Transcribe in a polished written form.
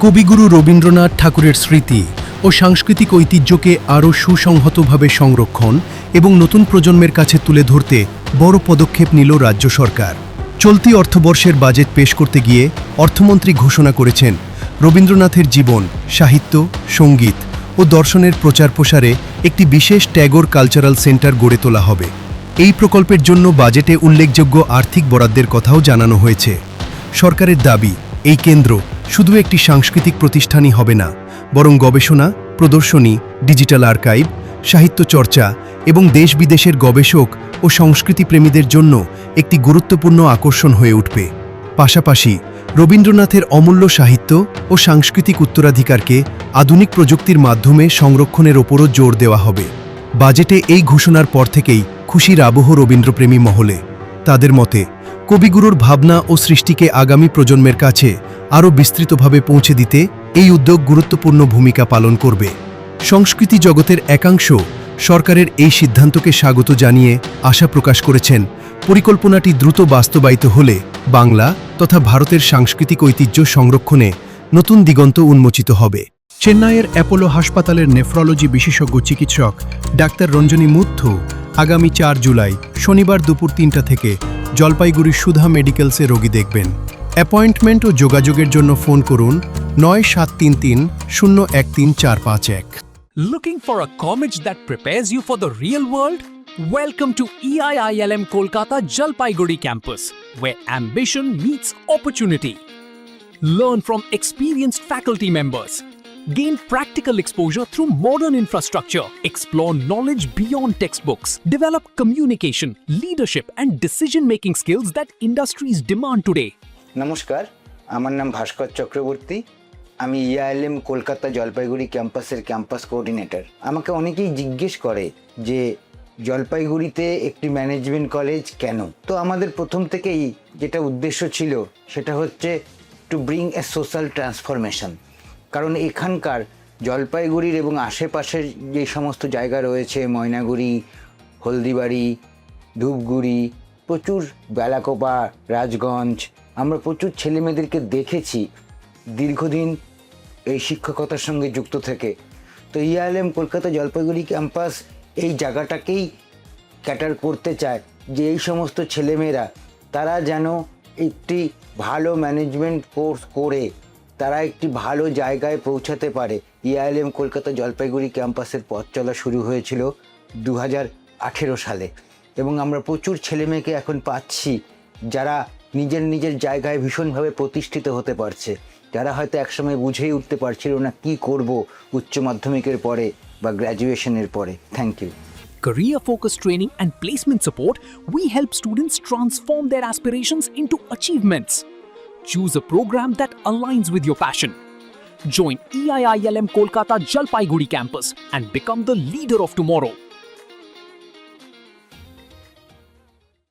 কবিগুরু রবীন্দ্রনাথ ঠাকুরের স্মৃতি ও সাংস্কৃতিক ঐতিহ্যকে আরও সুসংহতভাবে সংরক্ষণ এবং নতুন প্রজন্মের কাছে তুলে ধরতে বড় পদক্ষেপ নিল রাজ্য সরকার। চলতি অর্থবর্ষের বাজেট পেশ করতে গিয়ে অর্থমন্ত্রী ঘোষণা করেছেন, রবীন্দ্রনাথের জীবন, সাহিত্য, সঙ্গীত ও দর্শনের প্রচার প্রসারে একটি বিশেষ ট্যাগোর কালচারাল সেন্টার গড়ে তোলা হবে। এই প্রকল্পের জন্য বাজেটে উল্লেখযোগ্য আর্থিক বরাদ্দের কথাও জানানো হয়েছে। সরকারের দাবি, এই কেন্দ্র শুধু একটি সাংস্কৃতিক প্রতিষ্ঠানই হবে না, বরং গবেষণা, প্রদর্শনী, ডিজিটাল আর্কাইভ, সাহিত্য চর্চা এবং দেশ বিদেশের গবেষক ও সংস্কৃতিপ্রেমীদের জন্য একটি গুরুত্বপূর্ণ আকর্ষণ হয়ে উঠবে। পাশাপাশি রবীন্দ্রনাথের অমূল্য সাহিত্য ও সাংস্কৃতিক উত্তরাধিকারকে আধুনিক প্রযুক্তির মাধ্যমে সংরক্ষণের ওপরও জোর দেওয়া হবে। বাজেটে এই ঘোষণার পর থেকেই খুশির আবহ রবীন্দ্রপ্রেমী মহলে। তাদের মতে, কবিগুরুর ভাবনা ও সৃষ্টিকে আগামী প্রজন্মের কাছে আরও বিস্তৃতভাবে পৌঁছে দিতে এই উদ্যোগ গুরুত্বপূর্ণ ভূমিকা পালন করবে। সংস্কৃতি জগতের একাংশ সরকারের এই সিদ্ধান্তকে স্বাগত জানিয়ে আশা প্রকাশ করেছেন, পরিকল্পনাটি দ্রুত বাস্তবায়িত হলে বাংলা তথা ভারতের সাংস্কৃতিক ঐতিহ্য সংরক্ষণে নতুন দিগন্ত উন্মোচিত হবে। চেন্নাইয়ের অ্যাপোলো হাসপাতালের নেফ্রোলজি বিশেষজ্ঞ চিকিৎসক ডাক্তার রঞ্জনী মুথু আগামী ৪ জুলাই শনিবার দুপুর ৩টা থেকে জলপাইগুড়ির সুধা মেডিকেলসে রোগী দেখবেন। অ্যাপয়েন্টমেন্ট ও যোগাযোগের জন্য ফোন করুন ৯৭৩৩-০১৩৪৫১। Looking for a college that prepares you for the real world? Welcome to EIILM Kolkata Jalpaiguri campus, where ambition meets opportunity. Learn from experienced faculty members. Gain practical exposure through modern infrastructure. Explore knowledge beyond textbooks. Develop communication, leadership, and decision-making skills that industries demand today. নমস্কার, আমার নাম ভাস্কর চক্রবর্তী। আমি EILM Kolkata Jalpaiguri ক্যাম্পাসের campus coordinator. আমাকে অনেকেই জিজ্ঞেস করে যে জলপাইগুড়িতে একটি ম্যানেজমেন্ট কলেজ কেন? তো আমাদের প্রথম থেকেই যেটা উদ্দেশ্য ছিল সেটা হচ্ছে to bring a social transformation. কারণ এখানকার জলপাইগুড়ির এবং আশেপাশের যে সমস্ত জায়গা রয়েছে, ময়নাগুড়ি, হলদিবাড়ি, ধূপগুড়ি, প্রচুর বেলাকোপা, রাজগঞ্জ, আমরা প্রচুর ছেলেমেয়েদেরকে দেখেছি দীর্ঘদিন এই শিক্ষকতার সঙ্গে যুক্ত থেকে। তো EILM কলকাতা জলপাইগুড়ি ক্যাম্পাস এই জায়গাটাকেই ক্যাটার করতে চায় যে এই সমস্ত ছেলেমেয়েরা তারা যেন একটি ভালো ম্যানেজমেন্ট কোর্স করে তারা একটি ভালো জায়গায় পৌঁছাতে পারে। EILM কলকাতা জলপাইগুড়ি ক্যাম্পাসের পথ চলা শুরু হয়েছিল 2018 সালে এবং আমরা প্রচুর ছেলেমেয়েকে এখন পাচ্ছি যারা নিজের জায়গায় ভীষণভাবে প্রতিষ্ঠিত হতে পারছে, যারা হয়তো একসময় বুঝেই উঠতে পারছিল না কি করব উচ্চ মাধ্যমিকের পরে বা গ্র্যাজুয়েশনের পরে। Thank you. Career-focused training and placement support, we help students transform their aspirations into achievements. Choose a program that aligns with your passion. Join EIILM Kolkata Jalpaiguri campus and become the leader of tomorrow.